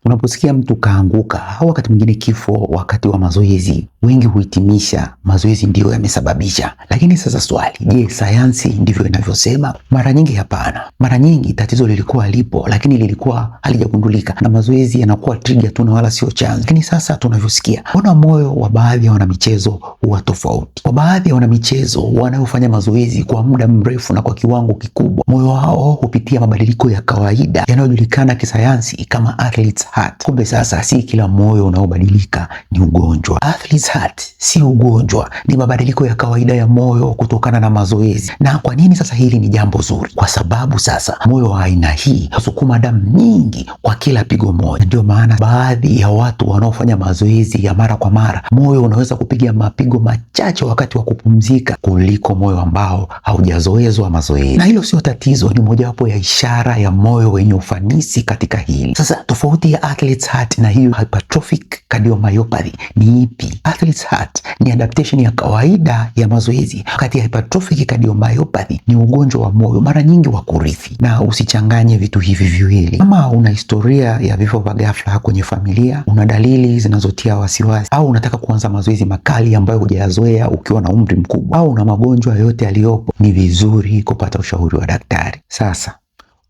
Unaposikia mtu kaanguka au wakati mwingine kifo wakati wa mazoezi, wengi huhitimisha mazoezi ndiyo yamesababisha. Lakini sasa swali, je, sayansi ndivyo inavyosema? Mara nyingi hapana. Mara nyingi tatizo lilikuwa lipo, lakini lilikuwa halijagundulika na mazoezi yanakuwa trigger tu na wala sio chanzo. Lakini sasa tunavyosikia, mbona moyo wa baadhi ya wanamichezo huwa tofauti? Kwa baadhi ya wanamichezo wanaofanya mazoezi kwa muda mrefu na kwa kiwango kikubwa, moyo wao hupitia mabadiliko ya kawaida yanayojulikana kisayansi kama athlete's heart. Kumbe sasa si kila moyo unaobadilika ni ugonjwa. Athlete's heart si ugonjwa, ni mabadiliko ya kawaida ya moyo kutokana na mazoezi. Na kwa nini sasa hili ni jambo zuri? Kwa sababu sasa moyo wa aina hii husukuma damu nyingi kwa kila pigo moja. Ndio maana baadhi ya watu wanaofanya mazoezi ya mara kwa mara, moyo unaweza kupiga mapigo machache wakati wa kupumzika kuliko moyo ambao haujazoezwa mazoezi. Na hilo sio tatizo, ni mojawapo ya ishara ya moyo wenye ufanisi katika hili. Sasa tofauti ya athlete's heart na hiyo hypertrophic cardiomyopathy ni ipi? Athlete's heart ni adaptation ya kawaida ya mazoezi, wakati ya hypertrophic cardiomyopathy ni ugonjwa wa moyo, mara nyingi wa kurithi. Na usichanganye vitu hivi viwili. Kama una historia ya vifo vya ghafla kwenye familia, una dalili zinazotia wasiwasi, au unataka kuanza mazoezi makali ambayo hujayazoea ukiwa na umri mkubwa, au una magonjwa yote yaliyopo, ni vizuri kupata ushauri wa daktari. Sasa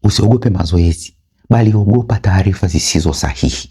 usiogope mazoezi, bali ogopa taarifa zisizo sahihi.